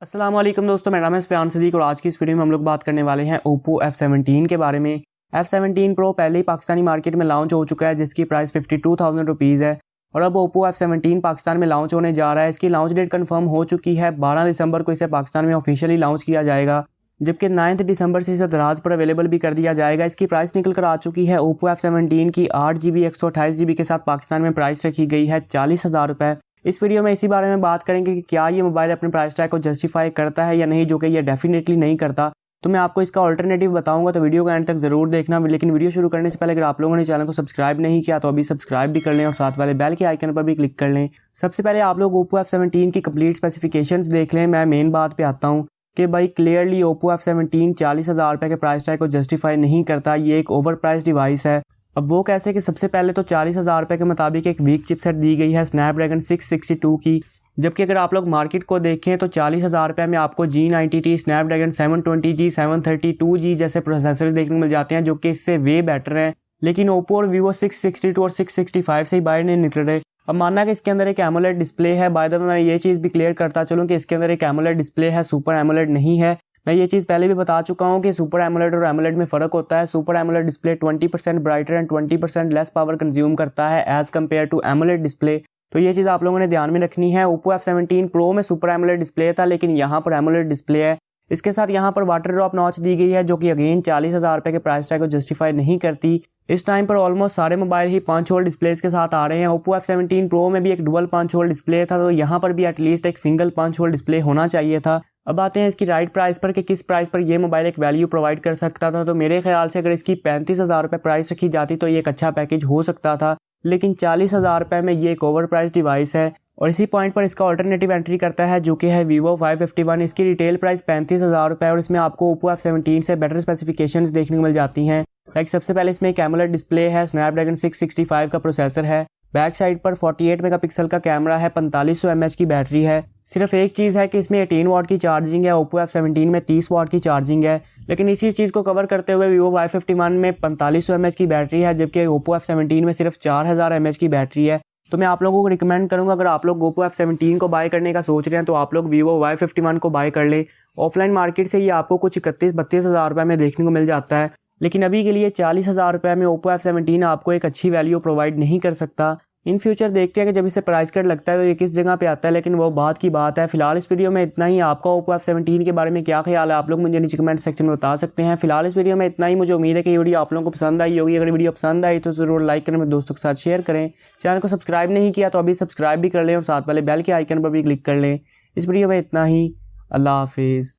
अस्सलाम वालेकुम दोस्तों, मेरा नाम है सुफयान सिद्दीक और आज की इस वीडियो में हम लोग बात करने वाले हैं OPPO F17 के बारे में। F17 Pro पहले ही पाकिस्तानी मार्केट में लॉन्च हो चुका है जिसकी प्राइस 52,000 रुपीज़ है और अब OPPO F17 पाकिस्तान में लॉन्च होने जा रहा है। इसकी लॉन्च डेट कंफर्म हो चुकी है। 12 दिसंबर को इसे पाकिस्तान में ऑफिशियली लॉन्च किया जाएगा, जबकि 9 दिसंबर से इसे दराज पर अवेलेबल भी कर दिया जाएगा। इसकी प्राइस निकल कर आ चुकी है। OPPO F17 की 8GB 128GB के साथ पाकिस्तान में प्राइस रखी गई है 40,000 रुपये। इस वीडियो में इसी बारे में बात करेंगे कि क्या ये मोबाइल अपने प्राइस टैग को जस्टिफाई करता है या नहीं, जो कि ये डेफिनेटली नहीं करता। तो मैं आपको इसका ऑल्टरनेटिव बताऊंगा, तो वीडियो का एंड तक जरूर देखना। लेकिन वीडियो शुरू करने से पहले अगर आप लोगों ने चैनल को सब्सक्राइब नहीं किया तो अभी सब्सक्राइब भी कर लें और साथ वाले बेल के आइकन पर भी क्लिक कर लें। सबसे पहले आप लोग OPPO F17 की कंप्लीट स्पेसिफिकेशंस देख लें। मैं मेन बात पे आता हूँ कि भाई क्लियरली OPPO F17 40,000 रुपये के प्राइस टैग को जस्टिफाई नहीं करता। ये एक ओवर प्राइस डिवाइस है। अब वो कैसे कि सबसे पहले तो 40,000 रुपये के मुताबिक एक वीक चिपसेट दी गई है स्नैपड्रैगन 662 की, जबकि अगर आप लोग मार्केट को देखें तो 40,000 रुपये में आपको G90T, स्नैपड्रैगन 720G, 732G जैसे प्रोसेसर देखने को मिल जाते हैं जो कि इससे वे बेटर हैं। लेकिन OPPO और Vivo 662 और 665 से ही बाहर नहीं निकल रहे। अब मानना कि इसके अंदर एक एमोलेड डिस्प्ले है। बाय द वे मैं ये चीज़ भी क्लियर करता चलूँ कि इसके अंदर एक एमोलेड डिस्प्ले है, सुपर एमोलेड नहीं है। मैं ये चीज़ पहले भी बता चुका हूँ कि सुपर एमोलेड और एमोलेड में फ़र्क होता है। Super AMOLED display 20% brighter and 20% less power consume करता है as compared to AMOLED display. तो ये चीज़ आप लोगों ने ध्यान में रखनी है। OPPO F17 Pro में सुपर एमोलेड डिस्प्ले था, लेकिन यहाँ पर एमोलेड डिस्प्ले है। इसके साथ यहाँ पर वाटर ड्रॉप नॉच दी गई है जो कि अगेन 40,000 रुपये के प्राइस टैग को जस्टिफाई नहीं करती। इस टाइम पर ऑलमोस्ट सारे मोबाइल ही 5 होल डिस्प्लेस के साथ आ रहे हैं। OPPO F17 Pro में भी एक डुअल 5 होल डिस्प्ले था, तो यहाँ पर भी एटलीस्ट एक सिंगल 5 होल डिस्प्ले होना चाहिए था। अब आते हैं इसकी राइट प्राइस पर कि किस प्राइस पर यह मोबाइल एक वैल्यू प्रोवाइड कर सकता था। तो मेरे ख्याल से अगर इसकी 35,000 रुपये प्राइस रखी जाती तो ये एक अच्छा पैकेज हो सकता था, लेकिन 40,000 रुपये में ये एक ओवर प्राइस डिवाइस है। और इसी पॉइंट पर इसका ऑल्टरनेटिव एंट्री करता है जो कि है Vivo Y51। इसकी रिटेल प्राइस 35,000 रुपये और इसमें आपको OPPO F17 से बेटर स्पेसिफिकेशंस देखने को मिल जाती हैं। लाइक सबसे पहले इसमें एक एमोलेड डिस्प्ले है, स्नैपड्रैगन 665 का प्रोसेसर है, बैक साइड पर 48 मेगापिक्सल का कैमरा है, 4500 mAh की बैटरी है। सिर्फ एक चीज़ है कि इसमें 18 वाट की चार्जिंग है, OPPO F17 में 30 वाट की चार्जिंग है। लेकिन इसी चीज़ को कवर करते हुए Vivo Y51 में 4500 mAh की बैटरी है, जबकि OPPO F17 में सिर्फ 4000 mAh की बैटरी है। तो मैं आप लोगों को रिकमेंड करूंगा, अगर आप लोग OPPO F17 को बाय करने का सोच रहे हैं तो आप लोग Vivo Y51 को बाय कर लें। ऑफलाइन मार्केट से ये आपको कुछ 31-32 हज़ार रुपये में देखने को मिल जाता है, लेकिन अभी के लिए 40,000 रुपये में OPPO F17 आपको एक अच्छी वैल्यू प्रोवाइड नहीं कर सकता। इन फ्यूचर देखते हैं कि जब इसे प्राइस कट लगता है तो ये किस जगह पे आता है, लेकिन वो बात की बात है। फिलहाल इस वीडियो में इतना ही। आपका OPPO F17 के बारे में क्या ख्याल है आप लोग मुझे नीचे कमेंट सेक्शन में बता सकते हैं। फिलहाल इस वीडियो में इतना ही। मुझे उम्मीद है कि ये वीडियो आप लोगों को पसंद आई होगी। अगर वीडियो पसंद आई तो ज़रूर लाइक करें, अपने दोस्तों के साथ शेयर करें। चैनल को सब्सक्राइब नहीं किया तो अभी सब्सक्राइब भी कर लें और साथ वाले बेल के आइकन पर भी क्लिक कर लें। इस वीडियो में इतना ही। अल्लाह हाफिज़।